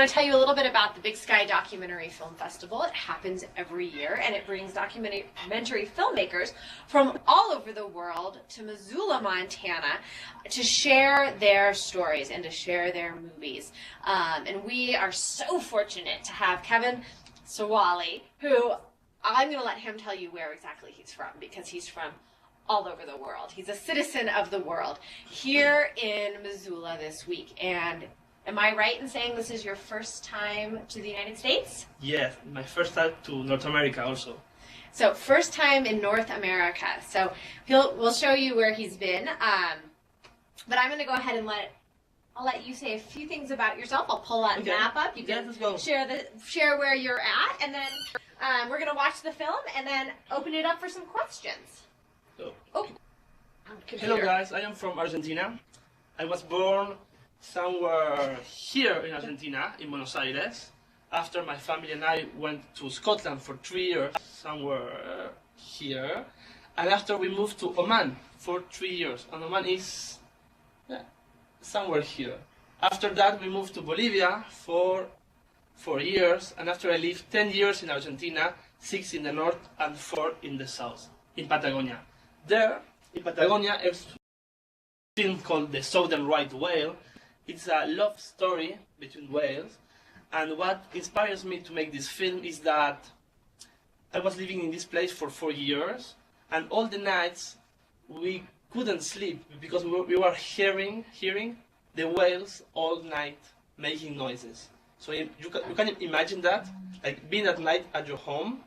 want to tell you a little bit about the Big Sky Documentary Film Festival. It happens every year, and it brings documentary filmmakers from all over the world to Missoula, Montana, to share their stories and to share their movies. And we are so fortunate to have Kevin Zaouali, who I'm going to let him tell you where exactly he's from, because he's from all over the world. He's a citizen of the world here in Missoula this week. And am I right in saying this is your first time to the United States? Yes, my first time to North America also. So first time in North America. So we'll show you where he's been. But I'm going to go ahead and I'll let you say a few things about yourself. I'll pull that map up. You can share where you're at, and then we're going to watch the film and then open it up for some questions. Hello guys, I am from Argentina. I was born somewhere here in Argentina, in Buenos Aires. After my family and I went to Scotland for 3 years, somewhere here. And after we moved to Oman for 3 years. And Oman is somewhere here. After that we moved to Bolivia for 4 years. And after I lived 10 years in Argentina, 6 in the north and 4 in the south, in Patagonia. There, in Patagonia, there's a film called The Southern Right Whale. It's a love story between whales. And what inspires me to make this film is that I was living in this place for 4 years, and all the nights we couldn't sleep because we were hearing the whales all night making noises. So you can imagine that, like being at night at your home,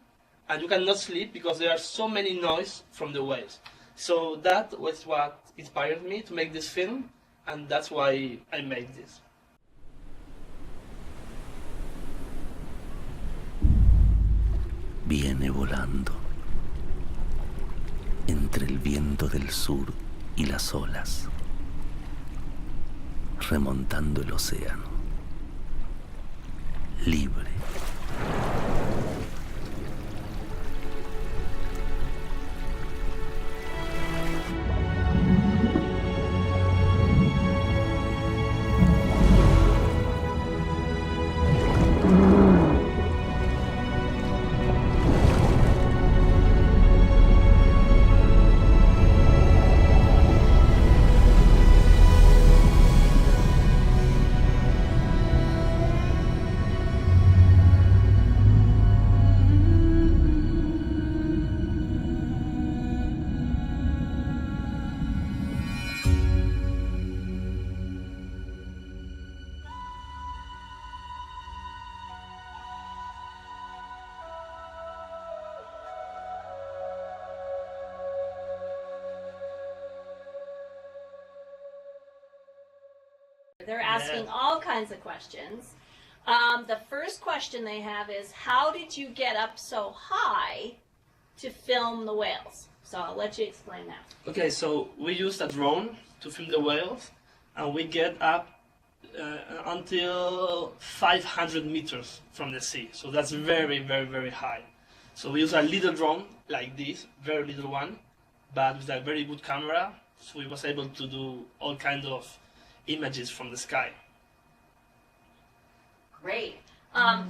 and you cannot sleep because there are so many noise from the whales. So that was what inspired me to make this film, and that's why I made this. Viene volando entre el viento del sur y las olas, remontando el océano, libre. They're asking all kinds of questions. The first question they have is, how did you get up so high to film the whales? So I'll let you explain that. Okay, so we used a drone to film the whales, and we get up until 500 meters from the sea. So that's very, very, very high. So we use a little drone like this, very little one, but with a very good camera. So we was able to do all kinds of images from the sky. Great.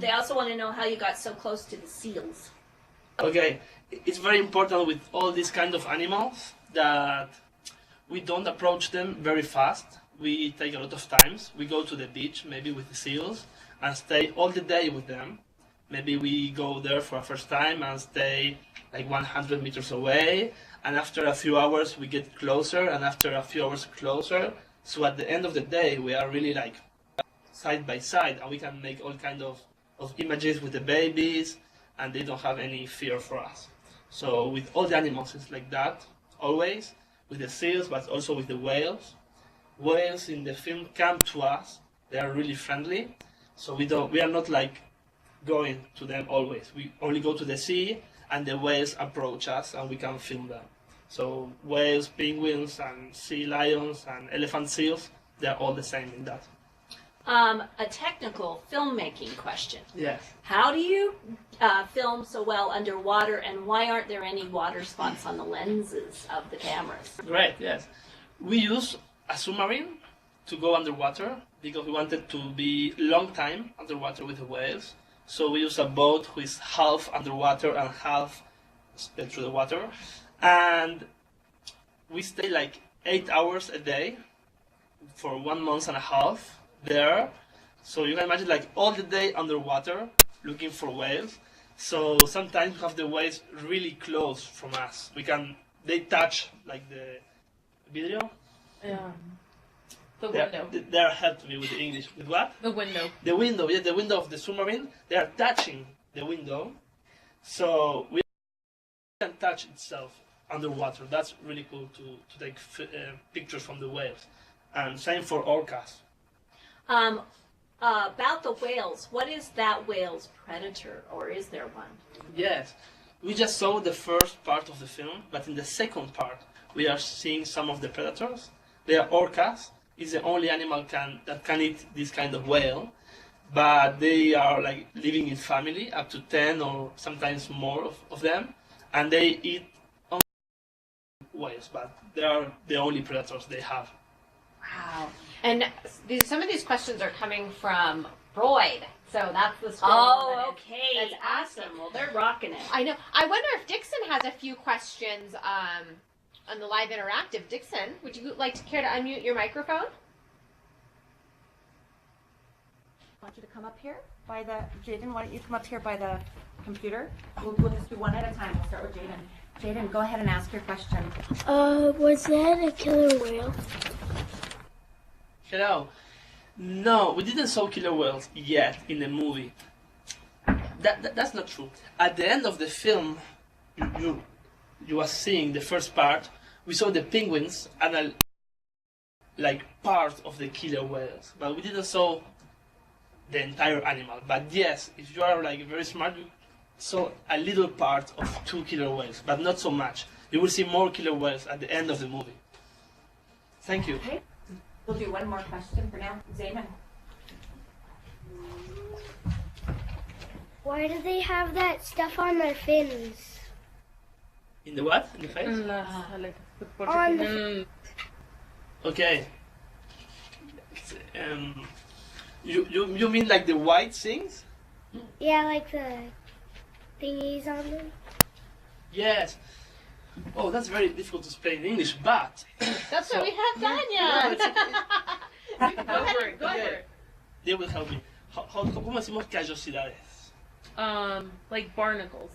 They also want to know how you got so close to the seals. Okay, it's very important with all these kind of animals that we don't approach them very fast. We take a lot of times. We go to the beach, maybe with the seals, and stay all the day with them. Maybe we go there for a first time and stay like 100 meters away, and after a few hours we get closer, and after a few hours closer. So at the end of the day we are really like side by side, and we can make all kind of images with the babies, and they don't have any fear for us. So with all the animals it's like that, always, with the seals, but also with the whales. Whales in the film come to us, they are really friendly, so we are not like going to them always. We only go to the sea, and the whales approach us, and we can film them. So whales, penguins, and sea lions, and elephant seals, they're all the same in that. A technical filmmaking question. Yes. How do you film so well underwater, and why aren't there any water spots on the lenses of the cameras? Great, yes. We use a submarine, to go underwater because we wanted to be long time underwater with the whales. So we use a boat who is half underwater and half through the water, and we stay like 8 hours a day for 1 month and a half there. So you can imagine like all the day underwater looking for whales. So sometimes we have the whales really close from us. They touch like the video. Yeah. The They're- window. They're helping me with the English. With what? The window. The window, yeah, the window of the submarine. They are touching the window, so we can touch itself underwater. That's really cool to take pictures from the whales. And same for orcas. About the whales, what is that whale's predator, or is there one? Yes, we just saw the first part of the film, but in the second part, we are seeing some of the predators. They are orcas. It's the only animal that can eat this kind of whale, but they are like living in family, up to 10 or sometimes more of them, and they eat whales, but they are the only predators they have. Wow. And some of these questions are coming from Freud. So that's the school. Oh, okay. That's Awesome. Well, they're rocking it. I know. I wonder if Dixon has a few questions on the live interactive. Dixon, would you like to care to unmute your microphone? I want you to come up here by the, Jaden, why don't you come up here by the computer? We'll just do one at a time. We'll start with Jaden. Jaden, go ahead and ask your question. Was that a killer whale? Hello. No, we didn't saw killer whales yet in the movie. That's not true. At the end of the film, you are seeing the first part. We saw the penguins and like part of the killer whales, but we didn't saw the entire animal. But yes, if you are like very smart, you saw a little part of 2 killer whales, but not so much. You will see more killer whales at the end of the movie. Thank you. Okay. We'll do one more question for now. Zaman. Why do they have that stuff on their fins? In the what? In the face? On the Okay. You mean like the white things? yeah, like the thingies on them. Yes. Oh, that's very difficult to explain in English, but That's what we have Tanya. Go for it. Go for it. they will help me. ¿Cómo decimos callosidades? Like barnacles.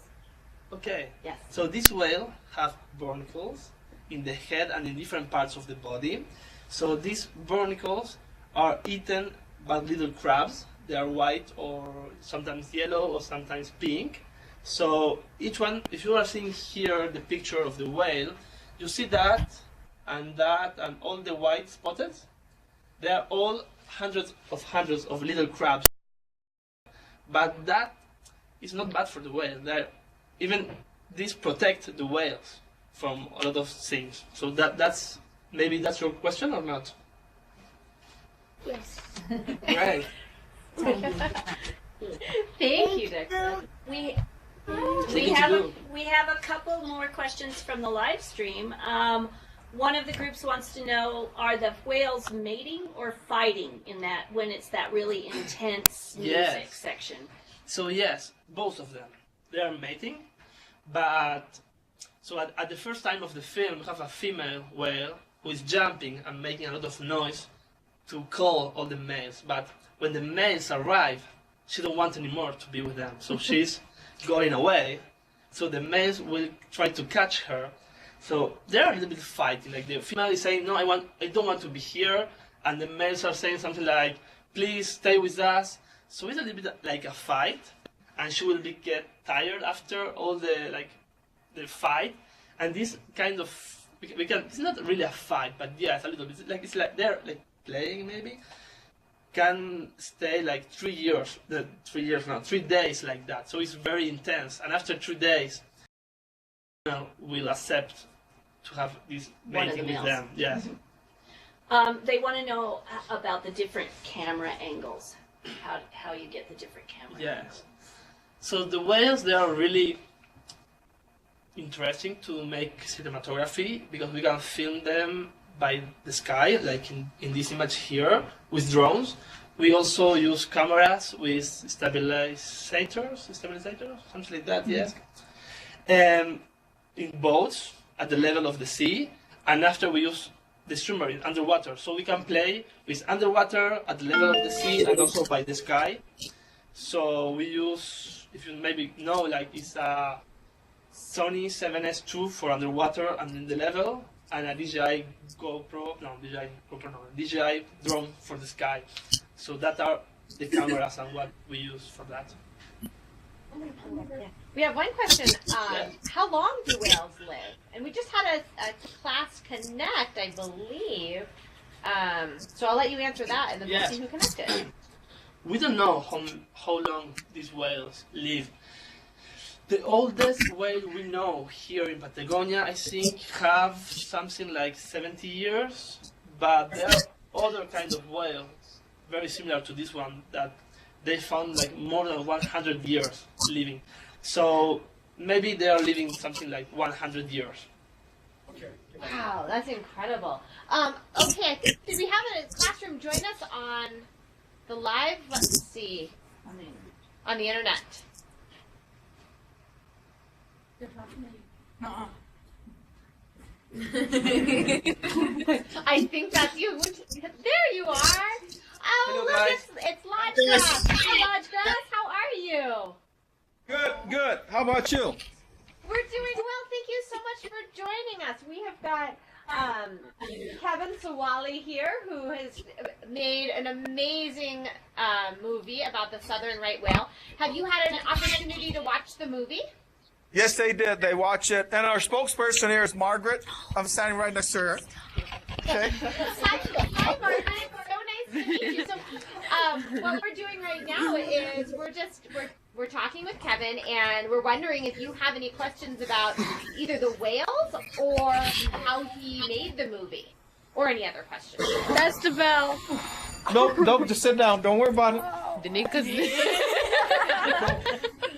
Okay. Yes. So this whale have barnacles in the head and in different parts of the body. So these barnacles are eaten by little crabs. They are white or sometimes yellow or sometimes pink. So each one, if you are seeing here the picture of the whale, you see that and all the white spotted. They are all hundreds of little crabs. But that is not bad for the whale. Even these protect the whales from a lot of things. So that's maybe that's your question or not? Yes. Right. Thank you, Dixon. We Taking to have do. we have a couple more questions from the live stream. One of the groups wants to know: are the whales mating or fighting in that when it's that really intense music Yes. section? So yes, both of them. They are mating, but so at the first time of the film, we have a female whale who is jumping and making a lot of noise to call all the males. But when the males arrive, she don't want anymore to be with them, so she's going away. So the males will try to catch her. So they're a little bit fighting. Like the female is saying, "No, I don't want to be here," and the males are saying something like, "Please stay with us." So it's a little bit like a fight, and she will get tired after all the fight. And this kind of it's not really a fight, but yes, a little bit. It's like they're like playing maybe. Can stay like 3 years. 3 years now, 3 days like that. So it's very intense. And after 3 days, will accept to have this One of the mating with males. them. Yes. They want to know about the different camera angles. How you get the different camera Yes. angles. So the whales, they are really interesting to make cinematography because we can film them by the sky, like in this image here, with drones. We also use cameras with stabilizers, something like that, yes. In boats at the level of the sea, and after we use the submarine underwater, so we can play with underwater at the level of the sea and also by the sky. So we use, if you maybe know, like it's a Sony 7S2 for underwater and in the level, and a DJI drone for the sky. So that are the cameras and what we use for that. We have one question. How long do whales live? And we just had a class connect, I believe. So I'll let you answer that, and then we'll see who connected. We don't know how long these whales live. The oldest whale we know here in Patagonia, I think, have something like 70 years. But there are other kinds of whales, very similar to this one, that they found like more than 100 years living. So maybe they are living something like 100 years. Wow, that's incredible. Okay, I think, did we have a classroom join us on the live? Let's see. On the internet. I think that's you. There you are. Oh, hello, look, guys. it's Lodgess. Hi, Lodgess. How are you? Good. How about you? We're doing well. Thank you so much for joining us. We have got Kevin Zaouali here, who has made an amazing movie about the southern right whale. Have you had an opportunity to watch the movie? Yes, they did. They watch it. And our spokesperson here is Margaret. I'm standing right next to her. Okay. Hi, Margaret. So nice to meet you. So, what we're doing right now is we're talking with Kevin, and we're wondering if you have any questions about either the whales or how he made the movie, or any other questions. That's the bell. Nope, just sit down. Don't worry about it. Danika's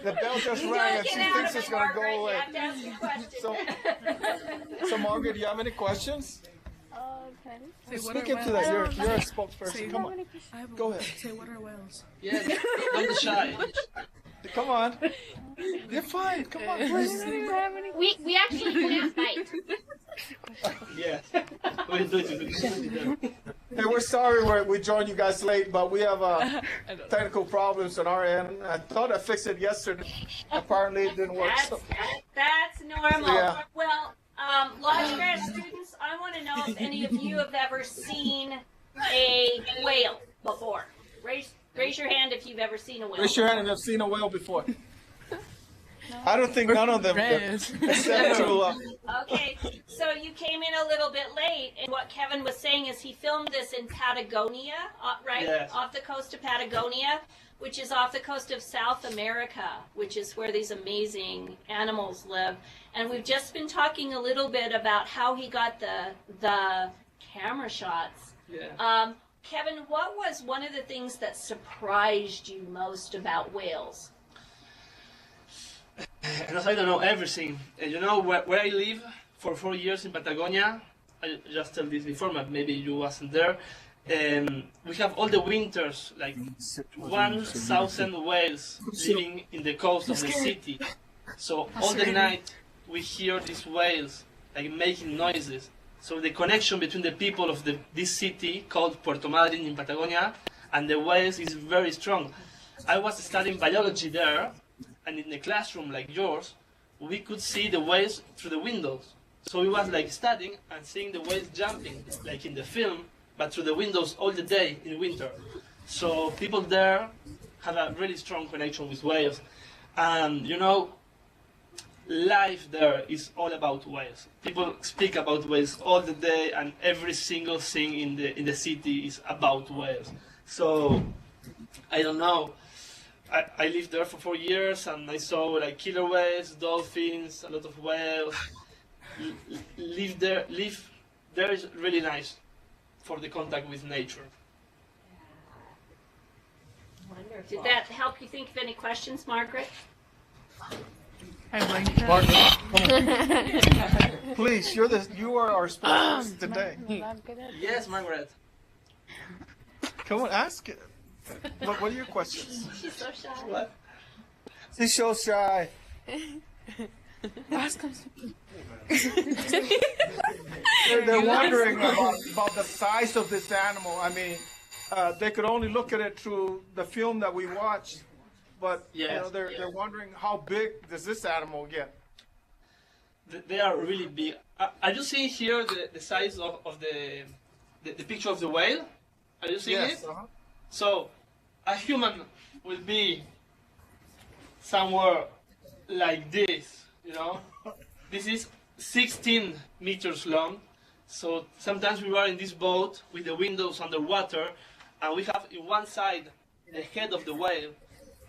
The bell just rang and she thinks it's going to go away. You have to ask your question. So Margaret, do you have any questions? Say, what Speak are into whales? that. You're a spokesperson. Come on. Go ahead. Say, what are whales? Yeah, don't be shy. Come on. You're fine. Come on, please. We actually can't bite. Yeah. We'll do it. Hey, we're sorry we joined you guys late, but we have technical problems on our end. I thought I fixed it yesterday. Apparently it didn't work. That's normal. Yeah. Well, Lodge grad students, I want to know if any of you have ever seen a whale before. Raise your hand if you've ever seen a whale. Raise your hand if you've seen a whale before. I don't think none of them did. Except to, Okay, so you came in a little bit late, and what Kevin was saying is he filmed this in Patagonia, right? Yes. Off the coast of Patagonia, which is off the coast of South America, which is where these amazing animals live. And we've just been talking a little bit about how he got the camera shots. Yeah. Kevin, what was one of the things that surprised you most about whales? And also, I don't know everything. You know, where I live for 4 years in Patagonia, I just told this before, but maybe you wasn't there. We have all the winters, like 1,000 whales living in the coast of the city. So all the night we hear these whales like making noises. So the connection between the people of this city called Puerto Madryn in Patagonia and the whales is very strong. I was studying biology there, and in the classroom like yours, we could see the whales through the windows. So we was like studying and seeing the whales jumping, like in the film, but through the windows all the day in winter. So people there have a really strong connection with whales. And you know, life there is all about whales. People speak about whales all the day, and every single thing in the city is about whales. So I don't know. I lived there for 4 years, and I saw like killer whales, dolphins, a lot of whales. Live there is really nice for the contact with nature. Wonderful. Did that help you think of any questions, Margaret? I like that. Please, you are our sponsor today. Yes, Margaret. Come on, ask it. What are your questions? She's so shy. What? She's so shy. They're wondering about the size of this animal. I mean, they could only look at it through the film that we watched, but Yes. they're wondering how big does this animal get? They are really big. Are you seeing here the size of the picture of the whale? Are you seeing Yes. it? So, a human will be somewhere like this, you know? This is 16 meters long. So sometimes we are in this boat with the windows underwater, and we have in one side the head of the whale,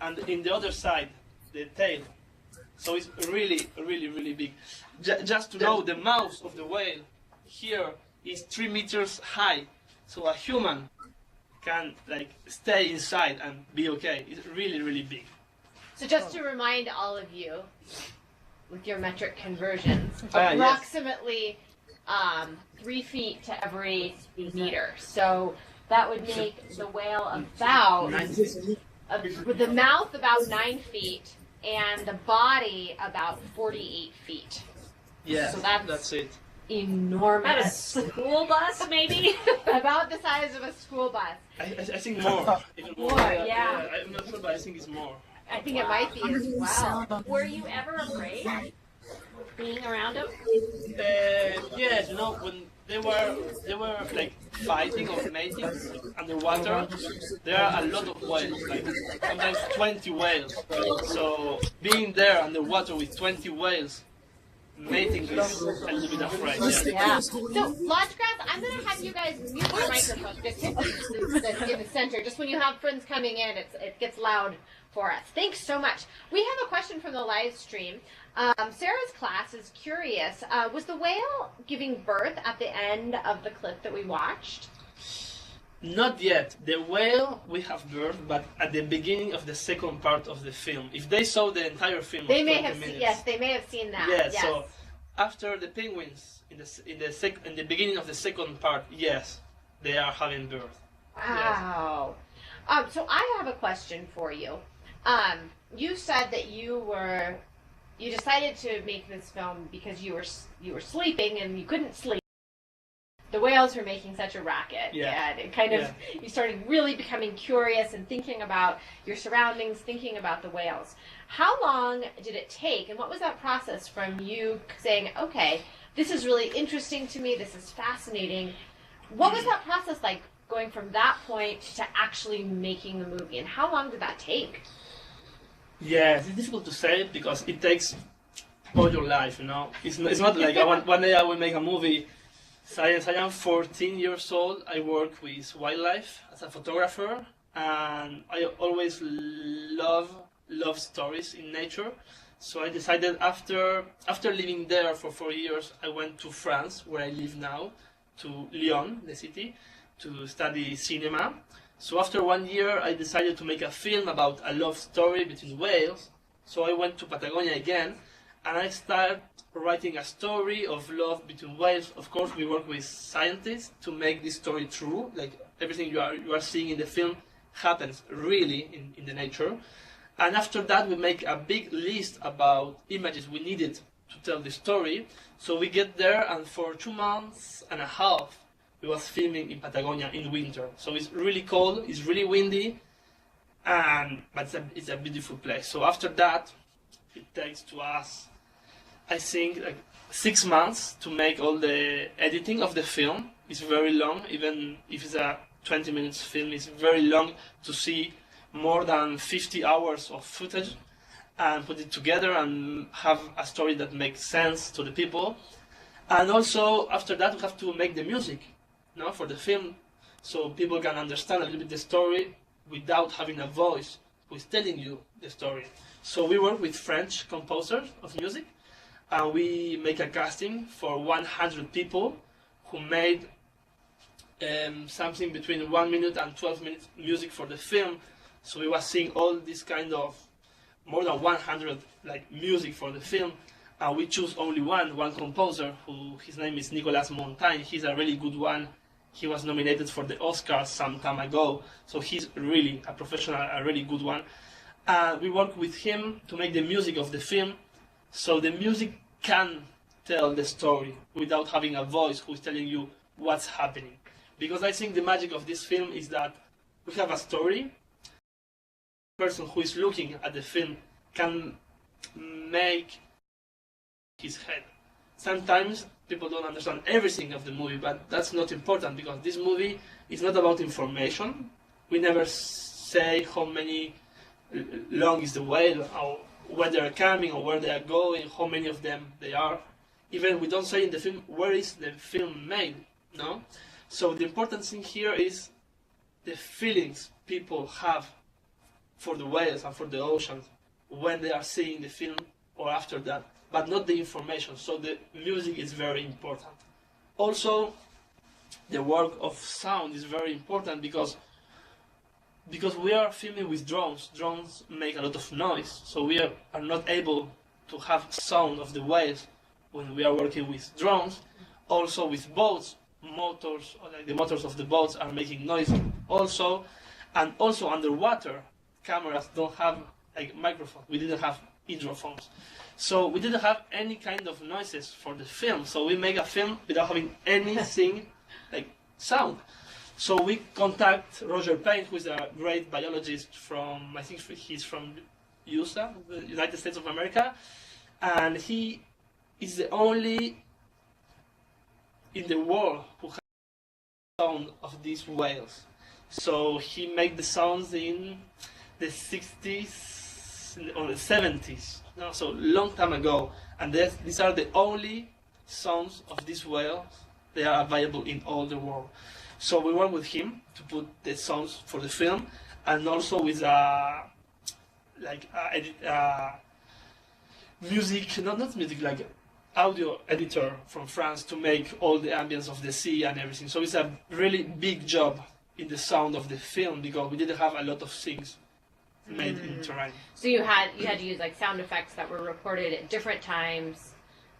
and in the other side the tail. So it's really, really, really big. Just to know, the mouth of the whale here is 3 meters high. So a human can like stay inside and be okay. It's really, really big. So just to remind all of you, with your metric conversions, Yes. approximately 3 feet to every meter. So that would make the whale about, with the mouth about 9 feet and the body about 48 feet. Yeah, So that's it. About a Enormous. school bus, maybe? About the size of a school bus. I think more. Even more. Yeah. I'm not sure, but I think it's more. I think it might be as well. Were you ever afraid being around them? Yes, you know, when they were like fighting or mating underwater, there are a lot of whales, like sometimes 20 whales. So being there underwater with 20 whales mating is a little bit afraid. Yeah. Yeah. So, Lodge Grass, I'm going to have you guys mute your microphone just in the center. Just when you have friends coming in, it gets loud for us. Thanks so much. We have a question from the live stream. Sarah's class is curious. Was the whale giving birth at the end of the clip that we watched? Not yet. The whale we have birth, but at the beginning of the second part of the film. If they saw the entire film, They of may 20 have minutes, seen. Yes, they may have seen that. Yes, Yes. so after the penguins in the beginning of the second part, yes, they are having birth. Wow. So I have a question for you. You said that you decided to make this film because you were sleeping and you couldn't sleep. The whales were making such a racket, Yeah. and it kind of you started really becoming curious and thinking about your surroundings, thinking about the whales. How long did it take, and what was that process from you saying, okay, this is really interesting to me, this is fascinating? What was that process like, going from that point to actually making the movie, and how long did that take? Yes, it's difficult to say because it takes all your life, you know. It's not like one day I will make a movie. Since I am 14 years old, I work with wildlife as a photographer, and I always love stories in nature. So I decided after living there for 4 years, I went to France, where I live now, to Lyon, the city, to study cinema. So after 1 year, I decided to make a film about a love story between whales. So I went to Patagonia again, and I started writing a story of love between whales. Of course, we work with scientists to make this story true. Like everything you are seeing in the film happens really in the nature. And after that, we make a big list about images we needed to tell the story. So we get there, and for 2 months and a half, we was filming in Patagonia in winter. So it's really cold, it's really windy, but it's a beautiful place. So after that, it takes to us, I think, like 6 months to make all the editing of the film. It's very long, even if it's a 20 minutes film, it's very long to see more than 50 hours of footage and put it together and have a story that makes sense to the people. And also, after that, we have to make the music, you know, for the film, so people can understand a little bit the story without having a voice who is telling you the story. So we work with French composers of music, and we make a casting for 100 people who made something between 1 minute and 12 minutes music for the film. So we was seeing all this kind of more than 100 like music for the film, And we choose only one composer, who his name is Nicolas Montaigne. He's a really good one. He was nominated for the Oscars some time ago, so he's really a professional, a really good one. We work with him to make the music of the film, so the music can tell the story without having a voice who's telling you what's happening. Because I think the magic of this film is that we have a story. The person who is looking at the film can make his head. Sometimes people don't understand everything of the movie, but that's not important because this movie is not about information. We never say how many long is the whale, or where they are coming, or where they are going, how many of them they are. Even we don't say in the film where is the film made. No. So the important thing here is the feelings people have for the whales and for the oceans when they are seeing the film or after that, but not the information. So the music is very important. Also, the work of sound is very important because we are filming with drones. Drones make a lot of noise, so we are not able to have sound of the whales when we are working with drones. Also with boats, motors, like the motors of the boats are making noise also, and also underwater cameras don't have like microphones. We didn't have hydrophones, so we didn't have any kind of noises for the film. So we make a film without having anything like sound. So we contact Roger Payne, who is a great biologist from, I think he's from USA, the United States of America, and he is the only in the world who has the sound of these whales. So he made the sounds in the 60s or the 70s, no, so long time ago, and these are the only sounds of these whales. They are available in all the world. So we work with him to put the sounds for the film, and also with music, not music, like audio editor from France to make all the ambience of the sea and everything. So it's a really big job in the sound of the film because we didn't have a lot of things made in terrain. So you had to use like sound effects that were recorded at different times,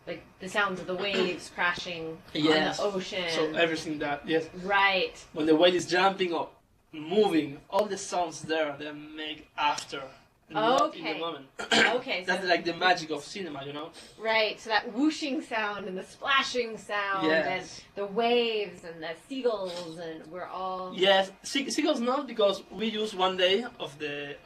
like the sounds of the waves crashing on the ocean. So everything that, yes. Right. When the whale is jumping or moving, all the sounds there they make after. Not in the moment. Okay. That's like the magic of cinema, you know? Right. So that whooshing sound and the splashing sound and the waves and the seagulls and we're all... Yes. Seagulls not, because we use one day of the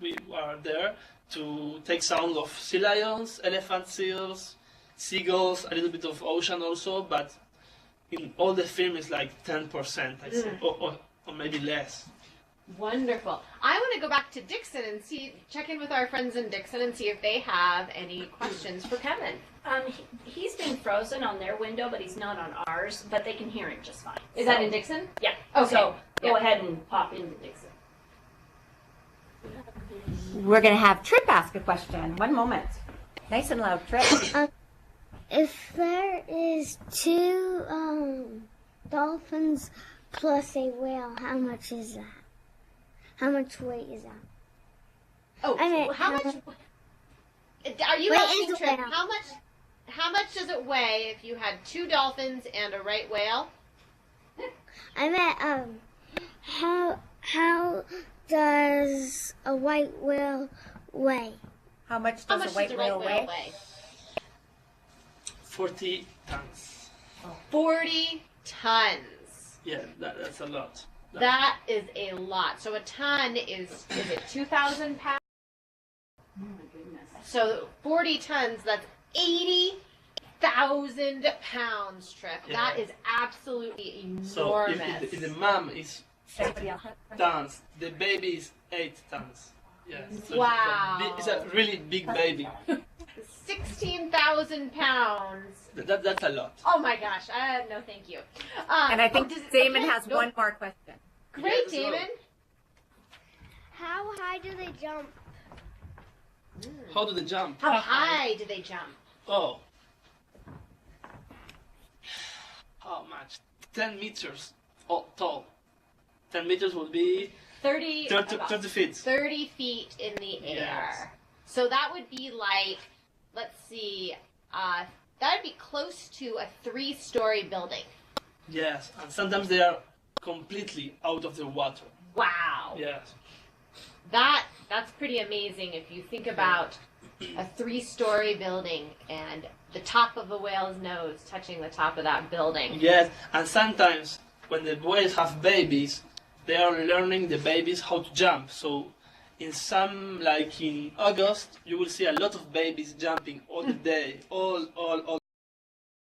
we are there to take sound of sea lions, elephant seals, seagulls, a little bit of ocean also, but in all the film is like 10%, I say, or maybe less. Wonderful. I want to go back to Dixon and check in with our friends in Dixon and see if they have any questions for Kevin. He's been frozen on their window, but he's not on ours, but they can hear him just fine. Is that in Dixon? Yeah. Okay. So go ahead and pop into Dixon. We're going to have Trip ask a question. One moment. Nice and loud, Trip. If there is 2 dolphins plus a whale, how much is that? How much weight is that? Oh, I mean, how much? Are you asking, Trip? How much does it weigh if you had 2 dolphins and a right whale? I meant how does a white whale weigh? How much does a white whale weigh? 40 tons. 40 tons. Yeah, that's a lot. That is a lot. So a ton is it 2,000 pounds? Oh my goodness. So 40 tons, that's 80,000 pounds, Trip. Yeah. That is absolutely enormous. So if the mom is 6 tons, the baby is 8 tons. Yes. So Wow. It's a really big baby. 16,000 pounds. That's a lot. Oh my gosh. No, thank you. And I think Damon has one more question. Great, Yes, Damon. How high do they jump? How do they jump? How high do they jump? Oh. How much? 10 meters tall. 10 meters would be 30 feet. 30 feet in the air. Yes. So that would be like let's see, that'd be close to a 3-story building. Yes, and sometimes they are completely out of the water. Wow. Yes. That's pretty amazing if you think about a 3-story building and the top of a whale's nose touching the top of that building. Yes, and sometimes when the whales have babies, they are learning the babies how to jump. So in some, like in August, you will see a lot of babies jumping all the day, all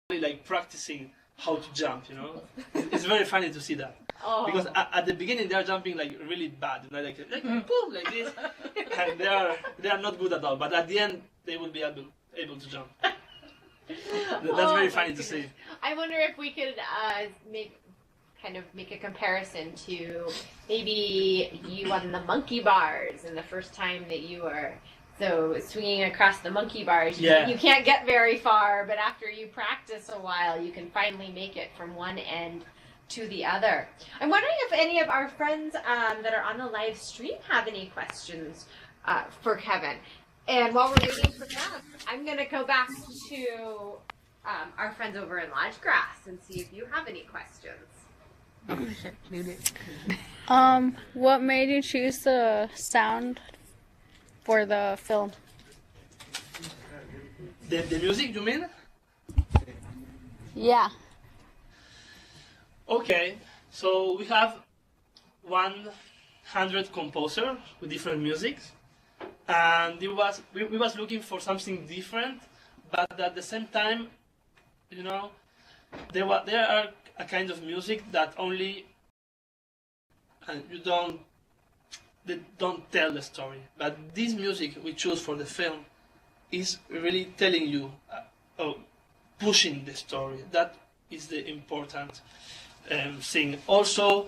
like practicing how to jump, you know. It's very funny to see that. Oh. Because at the beginning they are jumping like really bad, you know, like boom, like this, and they are not good at all. But at the end, they will be able to jump. That's very funny to see. I wonder if we could make a comparison to maybe you on the monkey bars and the first time that you were swinging across the monkey bars. Yeah. You can't get very far, but after you practice a while, you can finally make it from one end to the other. I'm wondering if any of our friends that are on the live stream have any questions for Kevin. And while we're waiting for that, I'm going to go back to our friends over in Lodge Grass and see if you have any questions. What made you choose the sound for the film? The music, you mean? Yeah. Okay, so we have 100 composers with different musics, and we was looking for something different, but at the same time, you know, there are a kind of music that only they don't tell the story. But this music we choose for the film is really telling you, pushing the story. That is the important thing. Also,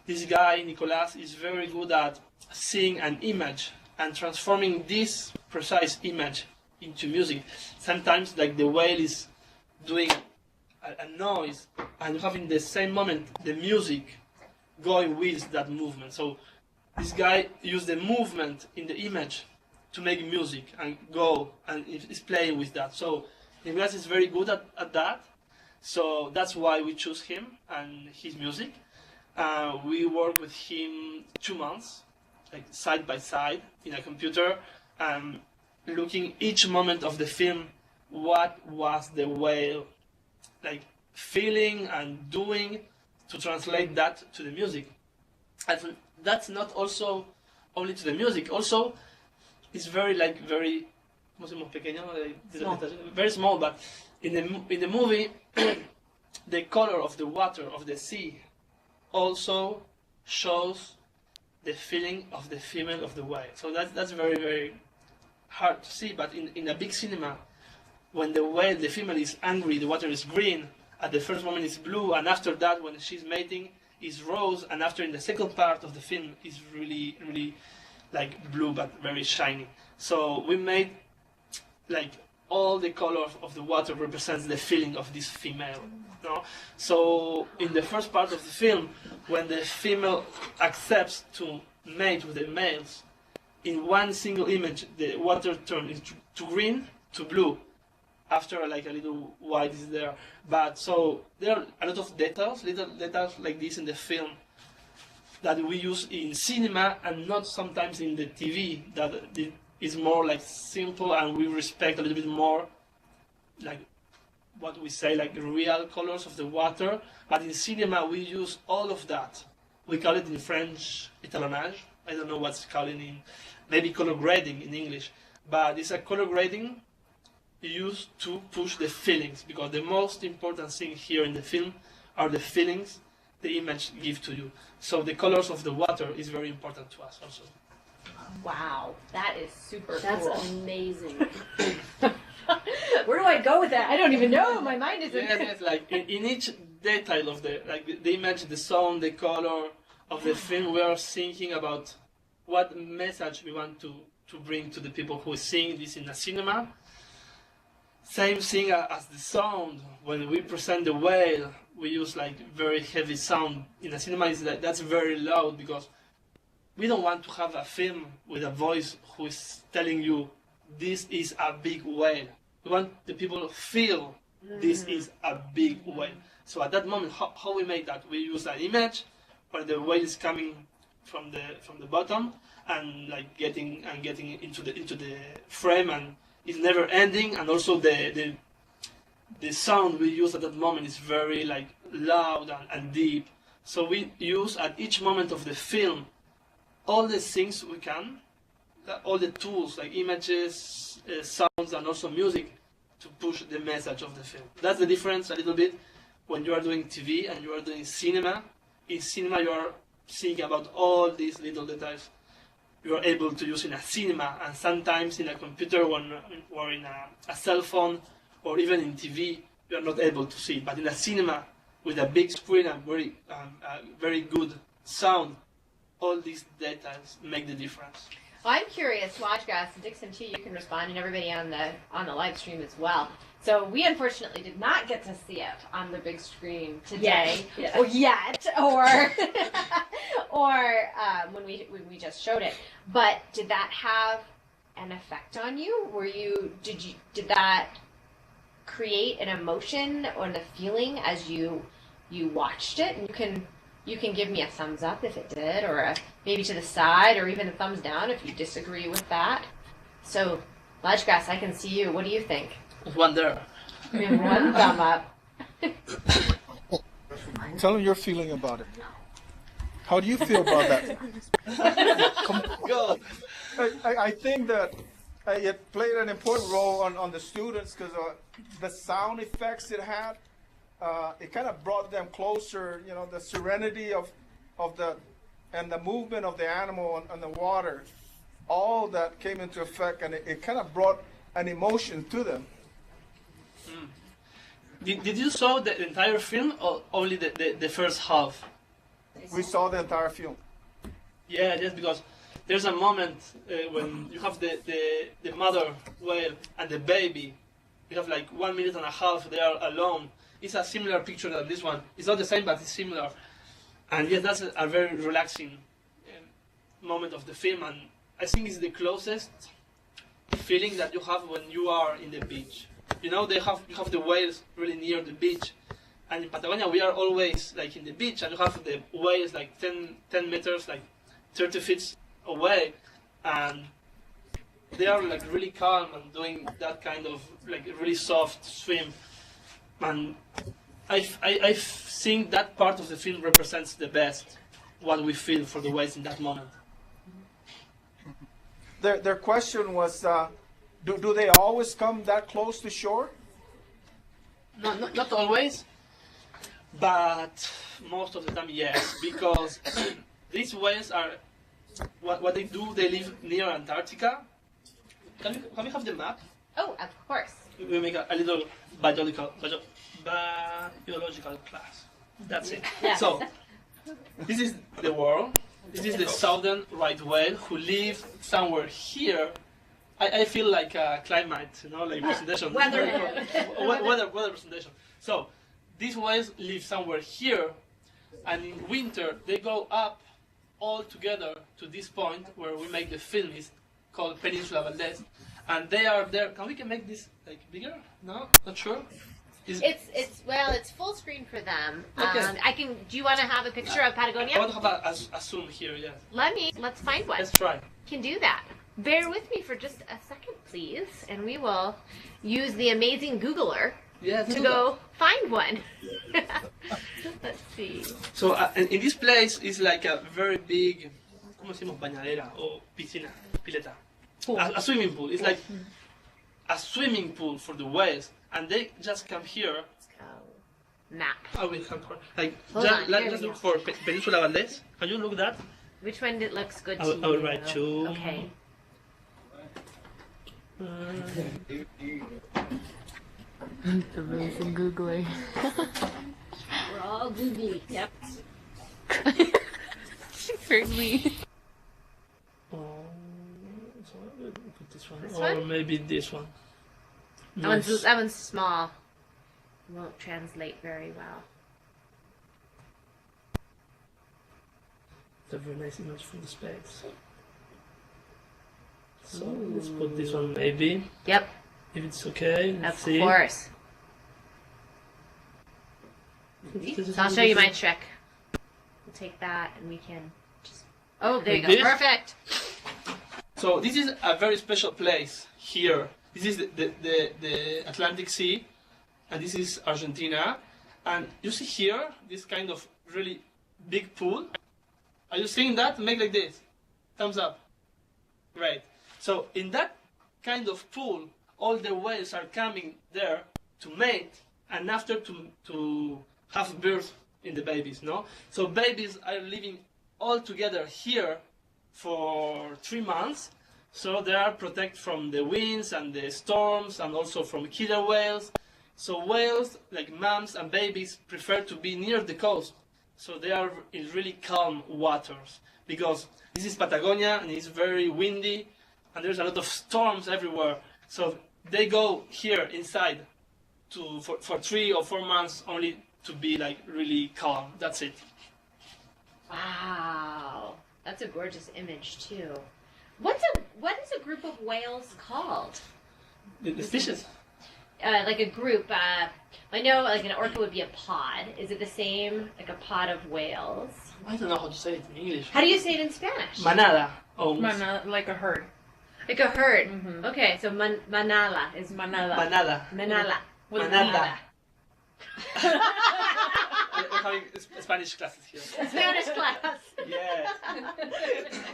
this guy, Nicolas, is very good at seeing an image and transforming this precise image into music. Sometimes, like the whale is doing a noise, and you have in the same moment the music going with that movement. So this guy used the movement in the image to make music and go, and is playing with that. So Nicolas is very good at that. So that's why we choose him and his music. We worked with him 2 months, like side by side in a computer, looking each moment of the film, what was the whale like feeling and doing, to translate that to the music. And that's not also only to the music. Also, it's very very small. But in the movie, the color of the water of the sea also shows the feeling of the female of the whale. So that's very, very hard to see. But in a big cinema, when the whale, the female is angry, the water is green. At the first moment it's blue, and after that, when she's mating, is rose, and after in the second part of the film is really, really like blue but very shiny. So we made like all the color of the water represents the feeling of this female. No? So in the first part of the film, when the female accepts to mate with the males, in one single image the water turns to green to blue. After like a little white is there, but so there are a lot of details, little details like this in the film that we use in cinema and not sometimes in the TV. That is more like simple, and we respect a little bit more, like what we say, like real colors of the water. But in cinema we use all of that. We call it in French étalonnage. I don't know what's called in maybe color grading in English, but it's a color grading used to push the feelings, because the most important thing here in the film are the feelings the image gives to you. So the colors of the water is very important to us also. Wow, that is super That's cool. amazing. Where do I go with that? I don't even know. My mind isn't. Yes, like in each detail of the image, the sound, the color of the film, we are thinking about what message we want to bring to the people who are seeing this in a cinema. Same thing as the sound. When we present the whale, we use like very heavy sound. In a cinema, that's very loud, because we don't want to have a film with a voice who is telling you this is a big whale. We want the people to feel this is a big whale. So at that moment, how we make that? We use an image where the whale is coming from the bottom and like getting into the frame, and it's never ending. And also the sound we use at that moment is very like loud and deep. So we use at each moment of the film all the things we can, all the tools like images, sounds, and also music to push the message of the film. That's the difference a little bit when you are doing TV and you are doing cinema. In cinema, you are thinking about all these little details you are able to use in a cinema, and sometimes in a computer or in a cell phone, or even in TV, you are not able to see it. But in a cinema, with a big screen and very good sound, all these details make the difference. Well, I'm curious, Lodgegrass, Dixon too, you can respond, and everybody on the live stream as well. So we unfortunately did not get to see it on the big screen today, or yet, or when we just showed it. But did that have an effect on you? Did that create an emotion or a feeling as you watched it? And you can give me a thumbs up if it did, or maybe to the side, or even a thumbs down if you disagree with that. So, Lodgegrass, I can see you. What do you think? There's one there. We have one thumb up. Tell them your feeling about it. How do you feel about that? God. I think that it played an important role on the students, because the sound effects it had, it kind of brought them closer. You know, the serenity of the and the movement of the animal on the water, all that came into effect, and it kind of brought an emotion to them. Did you saw the entire film or only the first half? We saw the entire film. Yeah, just because there's a moment when you have the mother whale and the baby. You have like 1 minute and a half they are alone. It's a similar picture than this one. It's not the same, but it's similar. And yes, that's a very relaxing moment of the film, and I think it's the closest feeling that you have when you are in the beach. You know, you have the whales really near the beach, and in Patagonia we are always like in the beach, and you have the whales like 10 meters, like 30 feet away, and they are like really calm and doing that kind of like really soft swim. And I think that part of the film represents the best what we feel for the whales in that moment. Their question was, do they always come that close to shore? No, not always, but most of the time, yes, because these whales are, what they do, they live near Antarctica. Can we have the map? Oh, of course. We make a little biological class. That's it. Yeah. So, this is the world. This is the southern right whale who live somewhere here. I feel like a climate, like presentation. Weather presentation. So, these whales live somewhere here, and in winter they go up all together to this point where we make the film. It's called Peninsula Valdez, and they are there. Can we make this like bigger? No, not sure. It's full screen for them. Okay. Do you want to have a picture of Patagonia? I want to have a zoom here. Yes. Let's find one. Let's try. Can do that. Bear with me for just a second, please, and we will use the amazing Googler to go find one. Let's see. So in this place is like a very big, ¿cómo decimos? Bañadera o piscina, pileta. A swimming pool. It's like a swimming pool for the whales, and they just come here. Let's go. Map. I will help her. Like Just look for Peninsula Valdez. Can you look that? Which one looks good to you? I will write you. Okay. Amazing Googling. We're all googly. Yep. She heard me. So put this one, This or one? maybe this one. That one's small. Won't translate very well. It's a very nice image from the space. So let's put this one maybe. Yep. If it's okay, let's Of see. course. So I'll show you my trick. We'll take that and we can just... Oh, there you Like go. this? Perfect. So this is a very special place here. This is the Atlantic Sea, and this is Argentina. And you see here this kind of really big pool. Are you seeing that? Make like this. Thumbs up. Great. So in that kind of pool, all the whales are coming there to mate and after to have birth in the babies, no? So babies are living all together here for 3 months. So they are protected from the winds and the storms and also from killer whales. So whales, like moms and babies, prefer to be near the coast. So they are in really calm waters because this is Patagonia and it's very windy and there's a lot of storms everywhere. So they go here inside for 3 or 4 months only to be like really calm. That's it. Wow. That's a gorgeous image too. What is a group of whales called? The species. Like a group. I know like an orca would be a pod. Is it the same, like a pod of whales? I don't know how to say it in English. How do you say it in Spanish? Manada. Oh, Like a herd. Like a herd. Mhm. Okay, so manala is Manada. manada. manala. With Manada. We're having Spanish classes here. Spanish class. Yeah.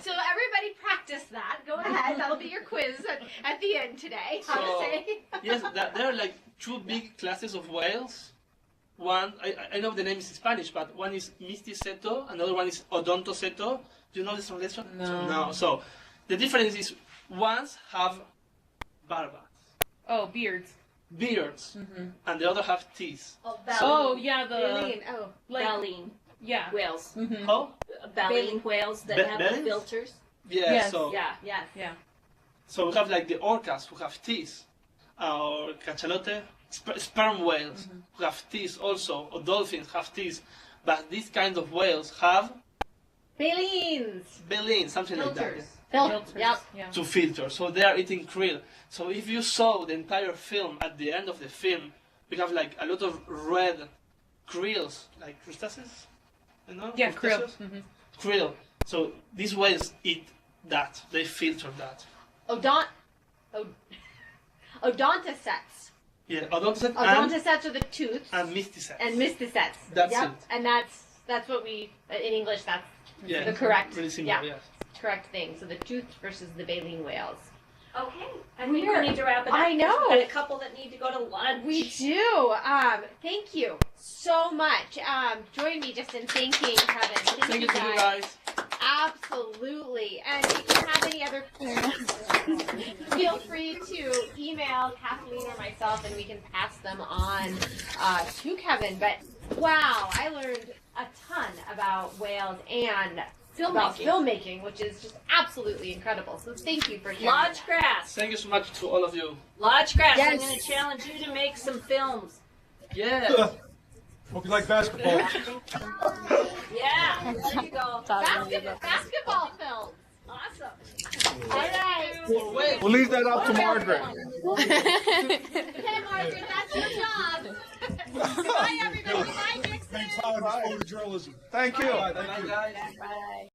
So everybody practice that. Go ahead. That'll be your quiz at the end today. How to So, say. yes, there are like 2 big classes of whales. One, I know the name is in Spanish, but one is misticeto, another one is odontoceto. Do you know this translation? No. So the difference is ones have barbas, Oh, beards. beards, and the other have teeth. Oh, Oh, yeah, the baleen. Oh, like Baleen yeah. whales. Mhm. Oh, Baleen whales that have the baleen? filters. yeah. Yes. So Yeah. yes. Yeah. So we have like the orcas who have teeth, or cachalote, sperm whales who have teeth also, or dolphins have teeth. But these kind of whales have Baleens. baleen, something like that, Filters. Filters. Yep. Yeah. to filter. So they are eating krill. So if you saw the entire film, at the end of the film, we have like a lot of red krills, like crustaceans, you know? Yeah, krill. Crustaceans? Mhm. Krill. So these whales eat that. They filter that. Odontocets. Yeah, odontocet Odontocets are the tooth. and mysticets. And mysticets. That's yep. it. And that's what we in English. That's Yeah, the correct. really similar. Yeah. Yes. correct thing. So the tooth versus the baleen whales. Okay, I think we need to wrap it up. I know. We've got a couple that need to go to lunch. We do. Thank you so much. Join me just in thanking Kevin. Thank you to you guys. Absolutely. And if you have any other questions, feel free to email Kathleen or myself and we can pass them on to Kevin. But wow, I learned a ton about whales and about filmmaking, which is just absolutely incredible. So thank you for sharing. Lodge Grass. Thank you so much to all of you. Lodge Grass, I'm Yes. going to challenge you to make some films. Yeah. Hope you like basketball. Yeah, there you go. Basketball films. Awesome. All right. Wait. We'll leave that up to Margaret. Okay, Margaret, that's your job. Bye, everybody. Bye, Dixon. Thanks, photojournalism. Thank you. Bye, guys. Bye.